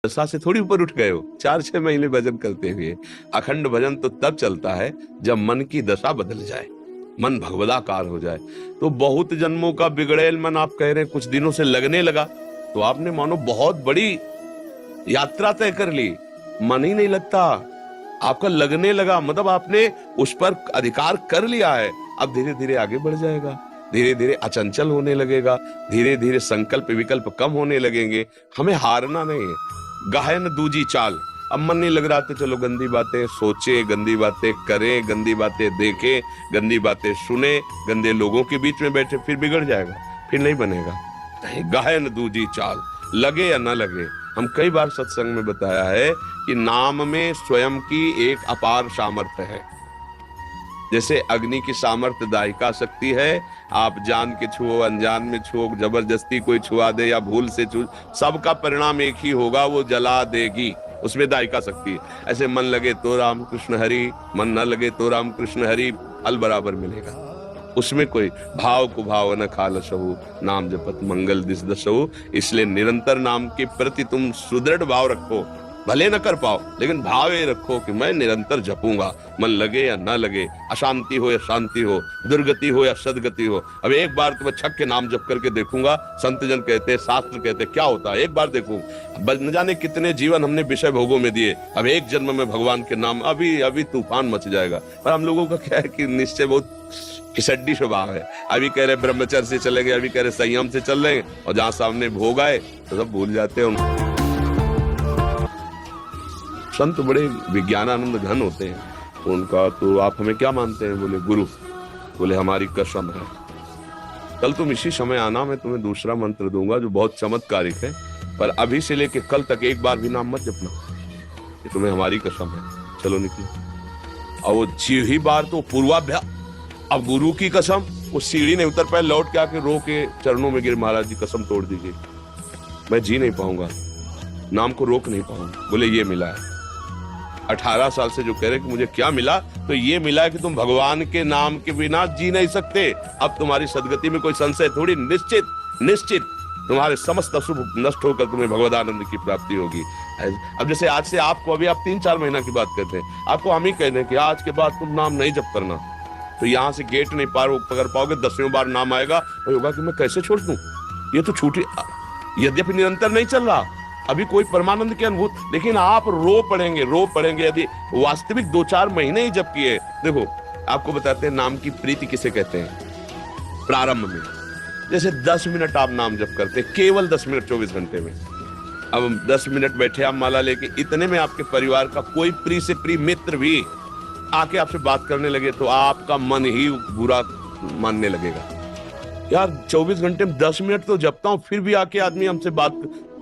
दशा से थोड़ी ऊपर उठ गए हो। 4-6 महीने भजन करते हुए। अखंड भजन तो तब चलता है जब मन की दशा बदल जाए, मन भगवदाकार हो जाए। तो बहुत जन्मों का बिगड़ेल मन आप कह रहे हैं कुछ दिनों से लगने लगा, तो आपने मानो बहुत बड़ी यात्रा तय कर ली। मन ही नहीं लगता, आपका लगने लगा, मतलब आपने उस पर अधिकार कर लिया है। अब धीरे धीरे आगे बढ़ जाएगा, धीरे धीरे अचंचल होने लगेगा, धीरे धीरे संकल्प विकल्प कम होने लगेंगे। हमें हारना नहीं है। गाहे न दूजी चाल। अब मन नहीं लग रहा तो चलो गंदी बातें सोचे, गंदी बातें करें, गंदी बातें देखें, गंदी बातें सुने, गंदे लोगों के बीच में बैठे, फिर बिगड़ जाएगा, फिर नहीं बनेगा। गाहे न दूजी चाल, लगे या ना लगे। हम कई बार सत्संग में बताया है कि नाम में स्वयं की एक अपार सामर्थ्य है। जैसे अग्नि की सामर्थ्य दाहिका शक्ति है, आप जान के छुओ, अनजान में छुओ, जबरदस्ती कोई छुआ दे या भूल से छू, सबका परिणाम एक ही होगा, वो जला देगी। उसमें दाहिका शक्ति है। ऐसे मन लगे तो राम कृष्ण हरि, मन न लगे तो राम कृष्ण हरि, फल बराबर मिलेगा। उसमें कोई भाव को भाव न खालसहु, नाम जपत मंगल दिस दसहु। इसलिए निरंतर नाम के प्रति तुम सुदृढ़ भाव रखो, भले न कर पाओ लेकिन भाव ये रखो कि मैं निरंतर जपूंगा, मन लगे या ना लगे, अशांति हो या शांति हो, दुर्गति हो या सदगति हो। अब एक बार तो मैं छक के नाम जप करके देखूंगा। संत जन कहते हैं, शास्त्र कहते हैं, क्या होता है एक बार देखूं। न जाने कितने जीवन हमने विषय भोगों में दिए, अब एक जन्म में भगवान के नाम, अभी अभी तूफान मच जाएगा। पर हम लोगों का क्या है कि निश्चय बहुत खिसड्डी स्वभाव है। अभी कह रहे ब्रह्मचर्य से चलेंगे, अभी कह रहे संयम से चल रहे हैं, और जहां सामने भोग आए तो सब भूल जाते हैं। संत बड़े विज्ञानानंद घन होते हैं। उनका तो आप हमें क्या मानते हैं? बोले गुरु। बोले हमारी कसम है, कल तुम इसी समय आना, मैं तुम्हें दूसरा मंत्र दूंगा जो बहुत चमत्कारिक है, पर अभी से लेके कल तक एक बार भी नाम मत जपना, ये तुम्हें हमारी कसम है। चलो निकलो। और वो ही बार तो पूर्वाभ्यास। अब गुरु की कसम, वो सीढ़ी नहीं उतर पाए, लौट के आके रो के चरणों में गिर, महाराज जी कसम तोड़ दीजिए, मैं जी नहीं पाऊंगा, नाम को रोक नहीं पाऊंगा। बोले ये मिला है। 18 साल से जो कह रहे कि मुझे क्या मिला, तो ये मिला है कि तुम भगवान के नाम के बिना जी नहीं सकते। अब तुम्हारी सदगति में कोई संशय थोड़ी, निश्चित निश्चित तुम्हारे समस्त अशुभ नष्ट होकर तुम्हें भगवदानंद की प्राप्ति होगी। अब जैसे आज से आपको, अभी आप 3-4 महीना की बात करते हैं, आपको हम ही कह रहे हैं कि आज के बाद तुम नाम नहीं जप करना, तो यहाँ से गेट नहीं पार पकड़ पाओगे, 10वें बार नाम आएगा तो होगा कि मैं कैसे छोड़ दूं, ये तो छूटी। यद्यपि निरंतर नहीं चल रहा, अभी कोई परमानंद की अनुभूत, लेकिन आप रो पड़ेंगे यदि वास्तविक 2-4 महीने ही जब किए। देखो आपको बताते हैं नाम की प्रीति किसे कहते हैं। प्रारंभ में जैसे 10 मिनट आप नाम जप करते, केवल 10 मिनट 24 घंटे में। अब 10 मिनट बैठे आप माला लेके, इतने में आपके परिवार का कोई प्रिय से प्रिय मित्र भी आके आपसे बात करने लगे तो आपका मन ही बुरा मानने लगेगा। यार 24 घंटे में 10 मिनट तो जपता हूं, फिर भी आके आदमी हमसे बात,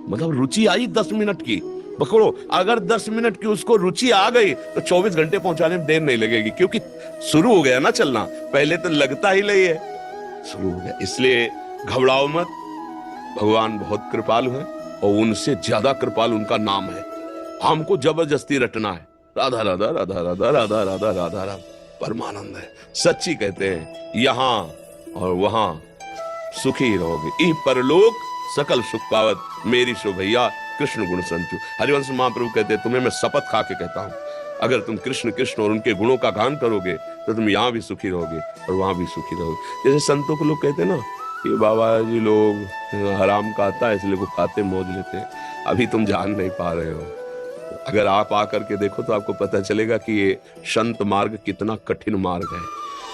मतलब रुचि आई 10 मिनट की, पकड़ो। अगर 10 मिनट की उसको रुचि आ गई तो 24 घंटे पहुंचाने में देर नहीं लगेगी, क्योंकि शुरू हो गया ना चलना। पहले तो लगता ही नहीं है, शुरू हो गया। इसलिए घबराओ मत, भगवान बहुत कृपालु है, और उनसे ज्यादा कृपालु उनका नाम है। हमको जबरदस्ती रटना है, राधा राधा राधा राधा राधा राधा राधा राधा, परमानंद है। सच्ची कहते हैं यहाँ और वहां सुखी रहोगे, ई परलोक सकल सुख पावत, मेरी सो भैया कृष्ण गुण संचु। हरिवंश महाप्रभु कहते हैं, तुम्हें मैं शपथ खा के कहता हूं, अगर तुम कृष्ण कृष्ण और उनके गुणों का गान करोगे तो तुम यहाँ भी सुखी रहोगे और वहां भी सुखी रहोगे। जैसे संतों को लोग कहते हैं ना कि बाबा जी लोग हराम का आता है इसलिए वो खाते मौज लेते हैं, अभी तुम जान नहीं पा रहे हो। अगर आप आकर के देखो तो आपको पता चलेगा कि ये संत मार्ग कितना कठिन मार्ग है,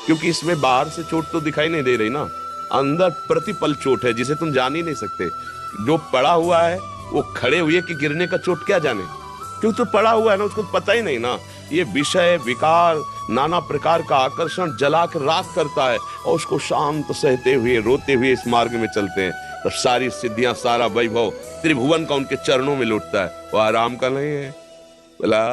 क्योंकि इसमें बाहर से चोट तो दिखाई नहीं दे रही ना, अंदर प्रतिपल चोट है जिसे तुम जान ही नहीं सकते। जो पड़ा हुआ है वो खड़े हुए कि गिरने का चोट क्या जाने, क्योंकि तो पड़ा हुआ है ना, उसको पता ही नहीं ना। ये विषय विकार नाना प्रकार का आकर्षण जला कर राख करता है, और उसको शांत सहते हुए रोते हुए इस मार्ग में चलते हैं तो सारी सिद्धियां सारा वैभव त्रिभुवन का उनके चरणों में लौटता है। वो आराम का नहीं है। बोला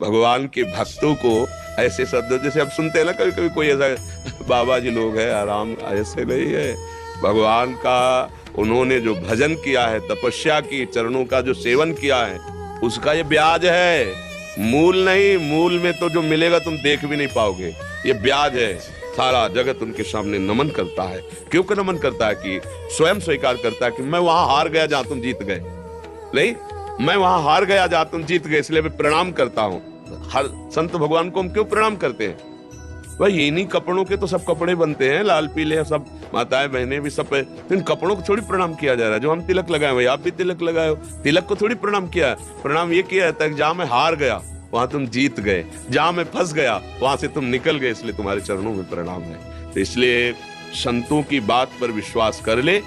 भगवान के भक्तों को ऐसे शब्द जैसे अब सुनते हैं ना, कभी कभी कोई ऐसा बाबा जी लोग हैं, आराम ऐसे नहीं है। भगवान का उन्होंने जो भजन किया है, तपस्या की, चरणों का जो सेवन किया है, उसका ये ब्याज है, मूल नहीं। मूल में तो जो मिलेगा तुम देख भी नहीं पाओगे, ये ब्याज है। सारा जगत उनके सामने नमन करता है। क्यों नमन करता है? कि स्वयं स्वीकार करता है कि मैं वहां हार गया जहां तुम जीत गए। नहीं, मैं वहां हार गया जहां तुम जीत गए, इसलिए मैं प्रणाम करता हूं। हर संत भगवान को हम क्यों प्रणाम करते हैं? भाई इन्हीं कपड़ों के तो सब कपड़े बनते हैं, लाल पीले सब, माताएं बहनें भी सब, तो इन कपड़ों को थोड़ी प्रणाम किया जा रहा है। जो हम तिलक लगाए भाई, आप भी तिलक लगाए हो, तिलक को थोड़ी प्रणाम किया है। प्रणाम ये किया जाता है कि जहां मैं हार गया वहां तुम जीत गए, जहां मैं फंस गया वहां से तुम निकल गए, इसलिए तुम्हारे चरणों में प्रणाम है। तो इसलिए संतों की बात पर विश्वास कर ले,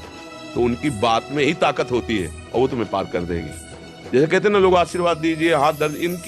तो उनकी बात में ही ताकत होती है और वो तुम्हें पार कर देगी। जैसे कहते हैं ना लोग, आशीर्वाद दीजिए, हाथ दर्द, इनकी